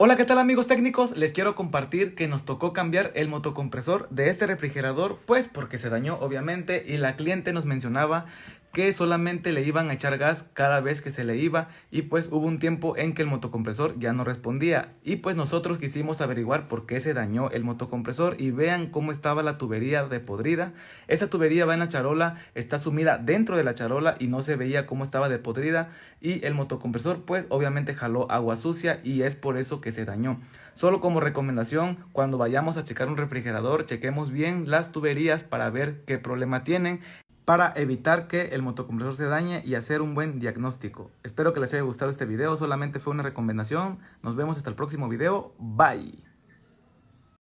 Hola, ¿qué tal amigos técnicos? Les quiero compartir que nos tocó cambiar el motocompresor de este refrigerador, pues porque se dañó obviamente y la cliente nos mencionaba que solamente le iban a echar gas cada vez que se le iba y pues hubo un tiempo en que el motocompresor ya no respondía y pues nosotros quisimos averiguar por qué se dañó el motocompresor y vean cómo estaba la tubería de podrida. Esta tubería va en la charola, está sumida dentro de la charola y no se veía cómo estaba de podrida y el motocompresor pues obviamente jaló agua sucia y es por eso que se dañó. Solo como recomendación, cuando vayamos a checar un refrigerador, chequemos bien las tuberías para ver qué problema tienen, para evitar que el motocompresor se dañe y hacer un buen diagnóstico. Espero que les haya gustado este video, solamente fue una recomendación. Nos vemos hasta el próximo video. Bye.